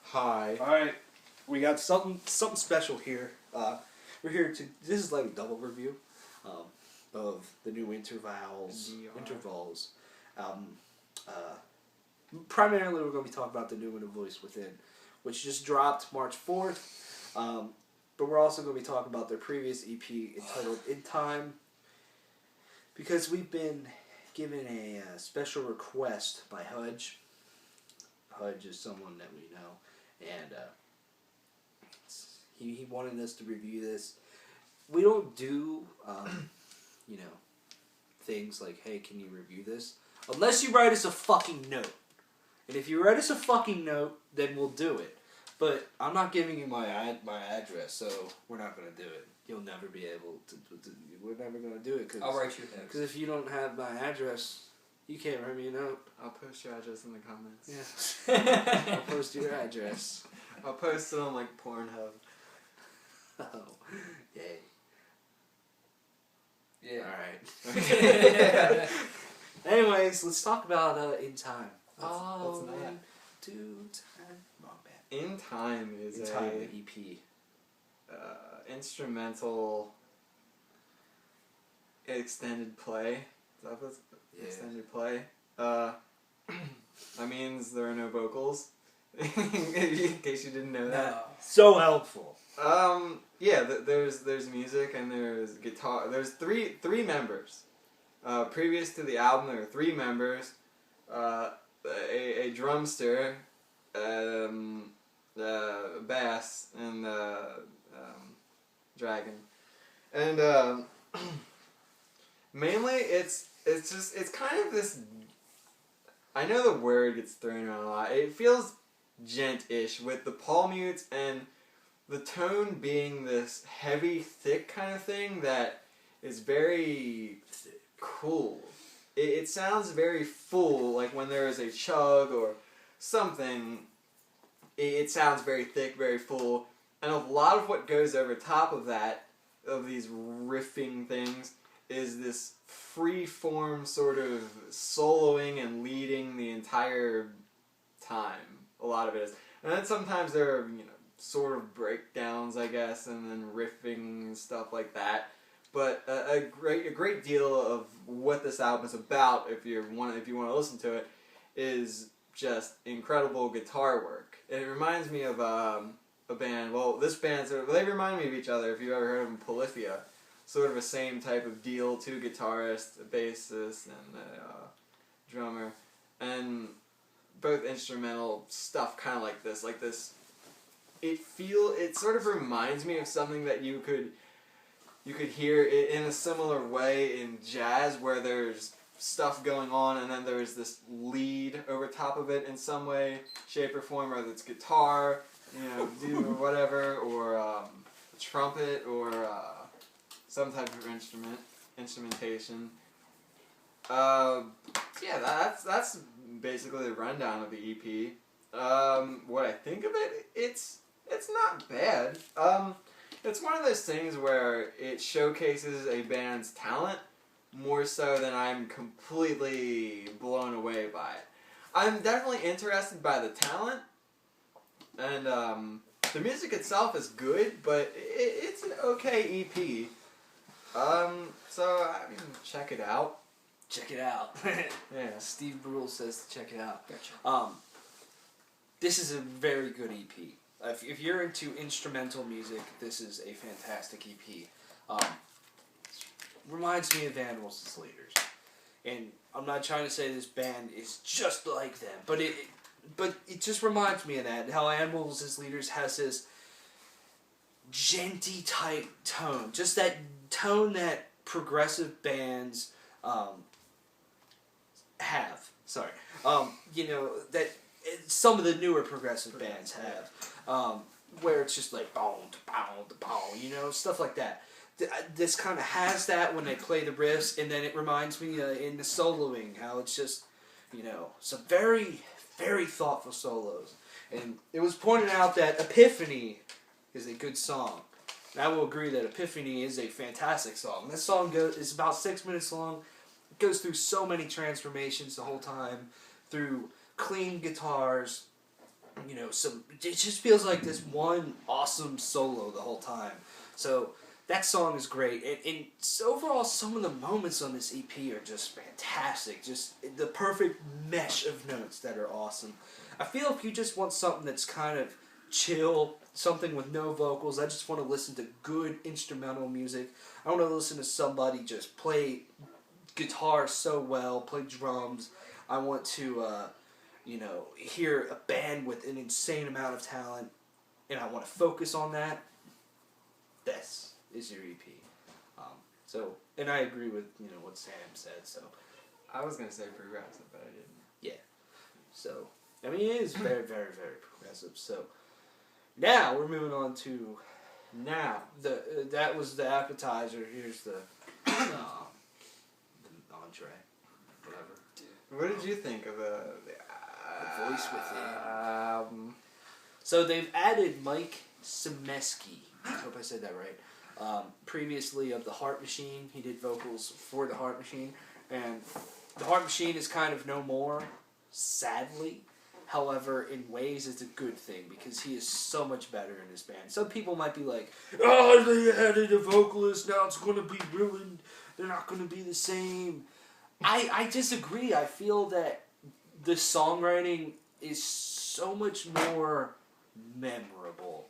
Hi. Alright, we got something special here. We're here to, this is like a double review of the new Intervals. Primarily we're going to be talking about the new one, A Voice Within, which just dropped March 4th. But we're also going to be talking about their previous EP entitled In Time, because we've been given a special request by Hudge. Hudge is someone that we know, and he wanted us to review this. We don't do, things like, hey, can you review this? Unless you write us a fucking note. And if you write us a fucking note, then we'll do it. But I'm not giving you my address, so we're not going to do it. You'll never be able to we're never going to do it. I'll write you a note. Because if you don't have my address, you can't write me a note. I'll post your address in the comments. Yeah. I'll post your address. I'll post it on, like, Pornhub. Oh, yay. Yeah. Alright. Anyways, let's talk about In Time. What's that? Into Time. Wrong band. In Time is In Time, the EP. Instrumental extended play. Is that what's extended play? That means there are no vocals. In case you didn't know that. No. So helpful. Yeah, there's music and there's guitar. There's three members. Previous to the album, there were three members. A drumster, bass, and dragon. And mainly it's kind of this. I know the word gets thrown around a lot. It feels gent-ish with the palm mutes and the tone being this heavy, thick kind of thing that is very cool. It sounds very full, like when there is a chug or something, it sounds very thick, very full. And a lot of what goes over top of that, of these riffing things, is this free-form sort of soloing and leading the entire time. A lot of it is. And then sometimes there are, sort of breakdowns, I guess, and then riffing and stuff like that. But a great deal of what this album is about, if you want to listen to it, is just incredible guitar work. And it reminds me of a band. Well, this band, they remind me of each other. If you've ever heard of them, Polyphia, sort of the same type of deal. Two guitarists, a bassist, and a drummer, and both instrumental stuff, kind of like this. It sort of reminds me of something that you could hear it in a similar way in jazz, where there's stuff going on and then there's this lead over top of it in some way, shape, or form, whether it's guitar, or whatever, or trumpet, or some type of instrumentation. That's basically the rundown of the EP. What I think of it, it's not bad. It's one of those things where it showcases a band's talent more so than I'm completely blown away by it. I'm definitely interested by the talent, and the music itself is good, but it's an okay EP. So, check it out. Check it out. Yeah. Steve Brule says to check it out. Gotcha. This is a very good EP. If you're into instrumental music, this is a fantastic EP. Reminds me of Animals' Leaders. And I'm not trying to say this band is just like them, but it just reminds me of that. How Animals' Leaders has this genty type tone. Just that tone that progressive bands have. Sorry. That some of the newer progressive bands have. Where it's just like boom, boom, boom, stuff like that. This kind of has that when they play the riffs, and then it reminds me in the soloing how it's just, some very, very thoughtful solos. And it was pointed out that Epiphany is a good song. And I will agree that Epiphany is a fantastic song. This song is about 6 minutes long. It goes through so many transformations the whole time, through clean guitars, you know, it just feels like this one awesome solo the whole time. So that song is great, and so overall, some of the moments on this EP are just fantastic. Just the perfect mesh of notes that are awesome. I feel if you just want something that's kind of chill, something with no vocals, I just want to listen to good instrumental music. I want to listen to somebody just play guitar so well, play drums. I want to, hear a band with an insane amount of talent, and I want to focus on that. This is your EP. And I agree with what Sam said. So I was gonna say progressive, but I didn't. yeah. So I mean, it is very, very, very progressive. So now we're moving on to that was the appetizer. Here's the entree, whatever. What did you think of the Voice Within? album? So they've added Mike Semeski. I hope I said that right. Previously of the Heart Machine, he did vocals for the Heart Machine, and the Heart Machine is kind of no more, sadly. However, in ways, it's a good thing because he is so much better in his band. Some people might be like, "Oh, they added a vocalist, now it's going to be ruined. They're not going to be the same." I disagree. I feel that the songwriting is so much more memorable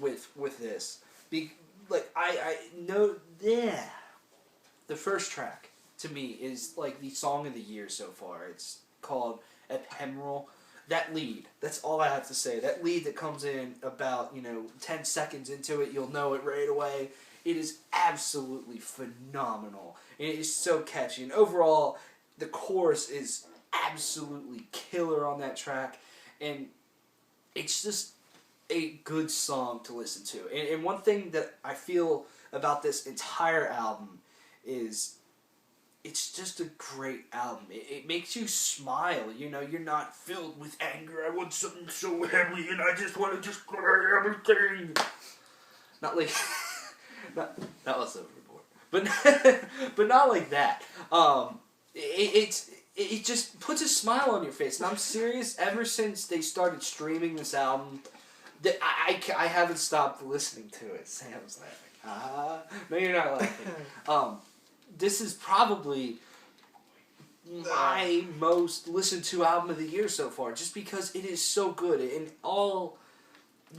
with this. I know the first track to me is like the song of the year so far. It's called Ephemeral. That lead, that's all I have to say. That lead that comes in about 10 seconds into it, you'll know it right away. It is absolutely phenomenal. It is so catchy. And overall, the chorus is absolutely killer on that track. And it's just a good song to listen to. And one thing that I feel about this entire album is it's just a great album. It makes you smile. You're not filled with anger. I want something so heavy and I just want to just play everything. Not like... that was overboard. But not like that. It just puts a smile on your face. And I'm serious, ever since they started streaming this album, that I haven't stopped listening to it. Sam's laughing. No, you're not laughing. This is probably my most listened to album of the year so far, just because it is so good. In all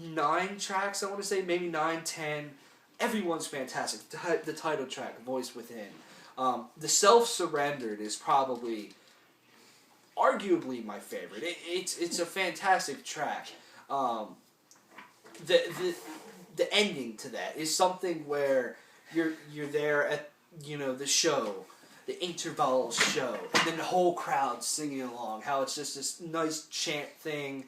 9 tracks, I want to say, maybe 9, 10, everyone's fantastic. The title track, Voice Within. The Self-Surrendered is probably, arguably, my favorite. It's a fantastic track. The ending to that is something where you're there at the show, the interval show, and then the whole crowd singing along. How it's just this nice chant thing,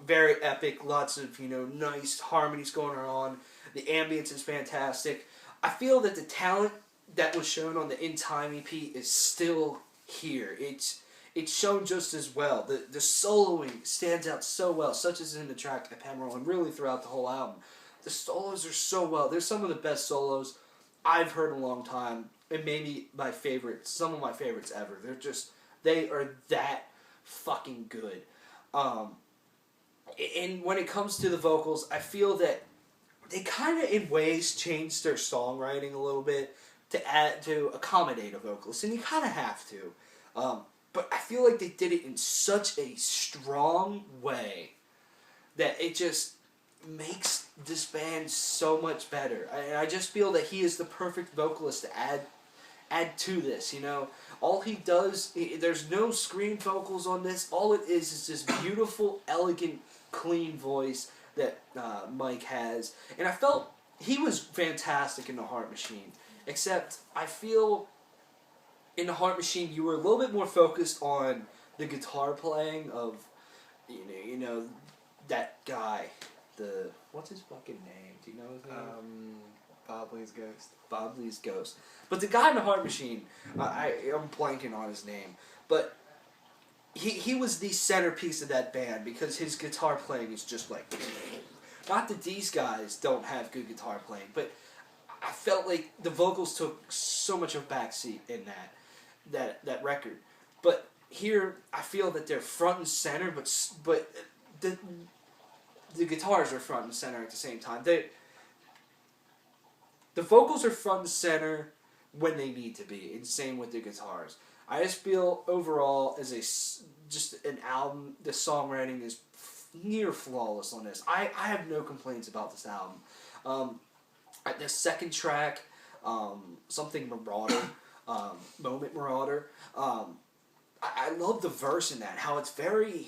very epic. Lots of nice harmonies going on. The ambience is fantastic. I feel that the talent that was shown on the In Time EP is still here. It's shown just as well. The soloing stands out so well, such as in the track Ephemeral, and really throughout the whole album. The solos are so well. They're some of the best solos I've heard in a long time, and maybe some of my favorites ever. They are that fucking good. And when it comes to the vocals, I feel that they kind of, in ways, changed their songwriting a little bit to accommodate a vocalist, and you kind of have to. But I feel like they did it in such a strong way that it just makes this band so much better. I just feel that he is the perfect vocalist to add to this. All he does, there's no screen vocals on this. All it is this beautiful, elegant, clean voice that Mike has. And I felt he was fantastic in the Heart Machine. Except I feel in the Heart Machine you were a little bit more focused on the guitar playing of that guy. What's his fucking name? Do you know his name? Bob Lee's Ghost. Bob Lee's Ghost. But the guy in the Heart Machine, I'm blanking on his name, but he was the centerpiece of that band because his guitar playing is just like... Not that these guys don't have good guitar playing, but I felt like the vocals took so much of a backseat in that record. But here I feel that they're front and center, but the guitars are front and center at the same time. The vocals are front and center when they need to be, and same with the guitars. I just feel overall as just an album, the songwriting is near flawless on this. I have no complaints about this album. The second track, something Marauder, Moment Marauder. I love the verse in that. How it's very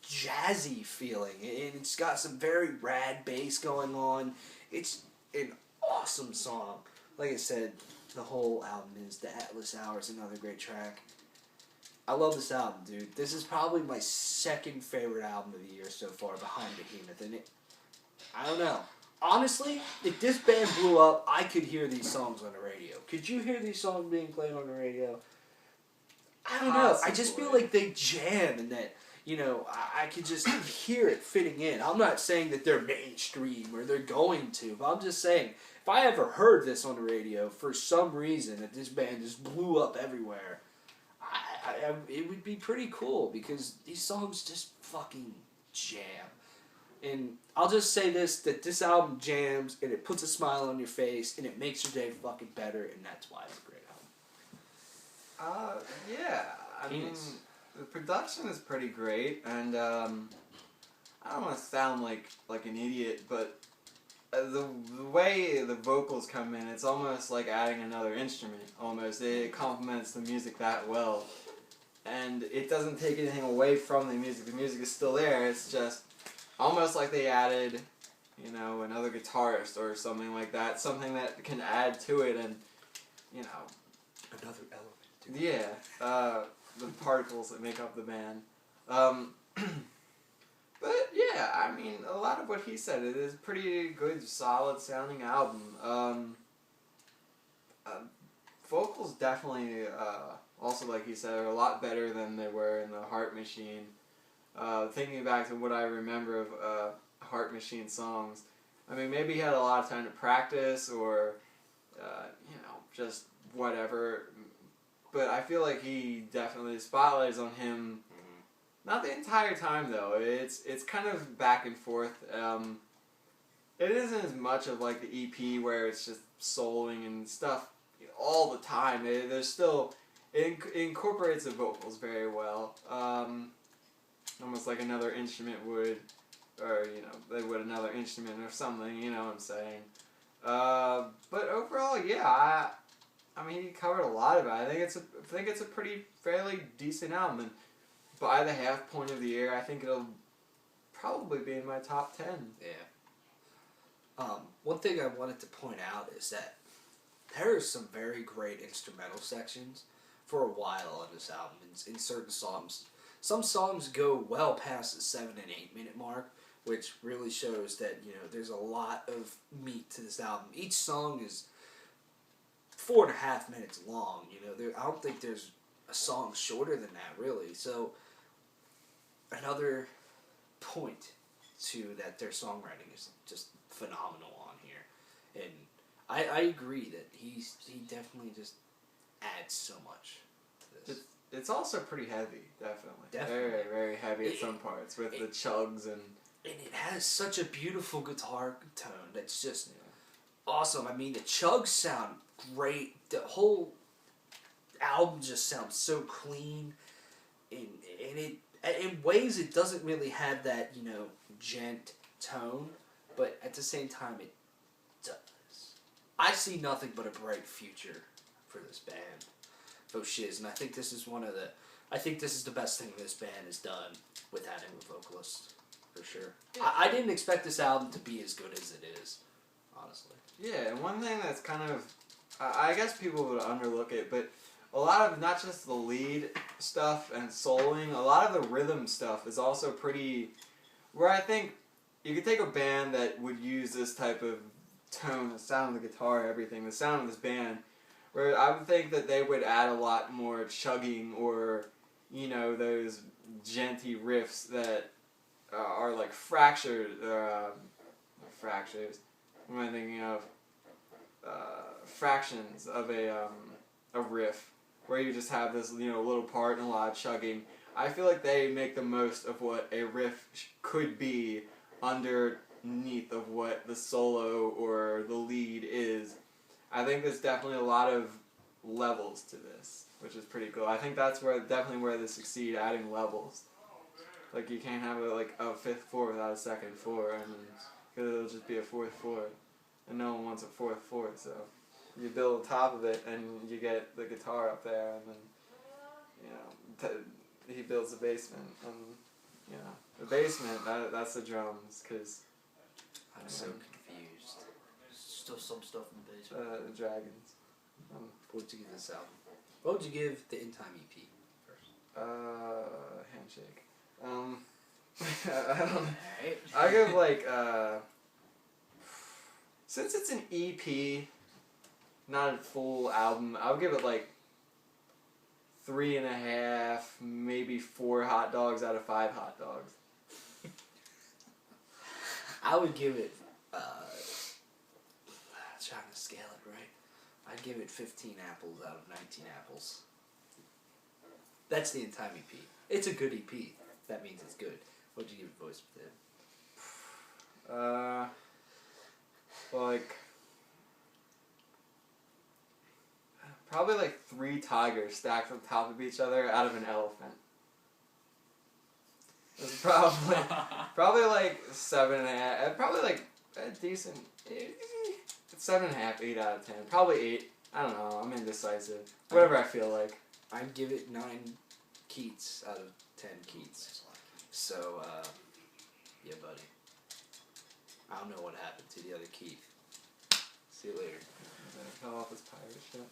jazzy feeling, and it's got some very rad bass going on. It's an awesome song. Like I said, the whole album is The Atlas Hour is another great track. I love this album, dude. This is probably my second favorite album of the year so far, behind Behemoth. And I don't know. Honestly, if this band blew up, I could hear these songs on the radio. Could you hear these songs being played on the radio? I don't know. I just feel like they jam, and that, you know, I could just hear it fitting in. I'm not saying that they're mainstream or they're going to, but I'm just saying, if I ever heard this on the radio for some reason that this band just blew up everywhere, it would be pretty cool, because these songs just fucking jam. And I'll just say this, that this album jams, and it puts a smile on your face, and it makes your day fucking better, and that's why it's a great album. Yeah. I mean, the production is pretty great, and I don't want to sound like an idiot, but the way the vocals come in, it's almost like adding another instrument, almost. It complements the music that well. And it doesn't take anything away from the music. The music is still there. It's just almost like they added, you know, another guitarist or something like that. Something that can add to it, and, you know, Another element. yeah, the particles that make up the band. But yeah, I mean, a lot of what he said, it is a pretty good, solid sounding album. Vocals definitely, also like he said, are a lot better than they were in the Heart Machine. Thinking back to what I remember of Heart Machine songs, I mean, maybe he had a lot of time to practice, or, you know, just whatever. But I feel like he definitely, the spotlight is on him. Not the entire time, though. It's kind of back and forth. It isn't as much of like the EP where it's just soloing and stuff all the time. There's still, it incorporates the vocals very well. Almost like another instrument would, or, you know, they would another instrument or something, you know what I'm saying. But overall, yeah, I mean, he covered a lot of it. I think it's a pretty fairly decent album, and by the half point of the year, I think it'll probably be in my top 10. Yeah. One thing I wanted to point out is that there are some very great instrumental sections for a while on this album. In certain songs, some songs go well past the 7 and 8 minute mark, which really shows that, you know, there's a lot of meat to this album. Each song is 4.5 minutes long. You know, I don't think there's a song shorter than that, really. So another point to that, their songwriting is just phenomenal on here, and I agree that he definitely just adds so much to this. It's also pretty heavy, definitely. Definitely. Very, very heavy at some parts with the chugs and it has such a beautiful guitar tone that's just awesome. I mean, the chugs sound great. The whole album just sounds so clean, and it, in ways it doesn't really have that, you know, gent tone, but at the same time it does. I see nothing but a bright future for this band, for shiz, and I think this is the best thing this band has done with adding a vocalist, for sure. Yeah. I didn't expect this album to be as good as it is, honestly. Yeah, and one thing that's kind of, I guess people would underlook it, but a lot of, not just the lead stuff and soloing, a lot of the rhythm stuff is also pretty, where I think you could take a band that would use this type of tone, the sound of the guitar, everything, the sound of this band, where I would think that they would add a lot more chugging or, you know, those genty riffs that are like fractured, fractures, what am I thinking of? Fractions of a riff. where you just have this little part and a lot of chugging. I feel like they make the most of what a riff could be underneath of what the solo or the lead is. I think there's definitely a lot of levels to this, which is pretty cool. I think that's definitely where they succeed, adding levels. Like you can't have a fifth four without a second four, because it'll just be a fourth four, and no one wants a fourth four. So you build on top of it, and you get the guitar up there, and then he builds the basement, and the basement that's the drums, because I'm so confused. Still some stuff in the basement. The dragons. What would you give this album? What would you give the In Time EP first? Handshake. I don't know. Alright. I give since it's an EP, not a full album, I'll give it 3.5, maybe 4 hot dogs out of 5 hot dogs. I would give it, trying to scale it right, I'd give it 15 apples out of 19 apples. That's the In Time EP. It's a good EP. That means it's good. What'd you give it, Voice Within? Probably 3 tigers stacked on top of each other out of an elephant. It's probably 7.5. Probably a decent 7.5, 8 out of 10. Probably 8. I don't know. I'm indecisive. Whatever I feel like. I'd give it 9 Keats out of 10 Keats. So, yeah, buddy. I don't know what happened to the other Keith. See you later. Fell off his pirate ship.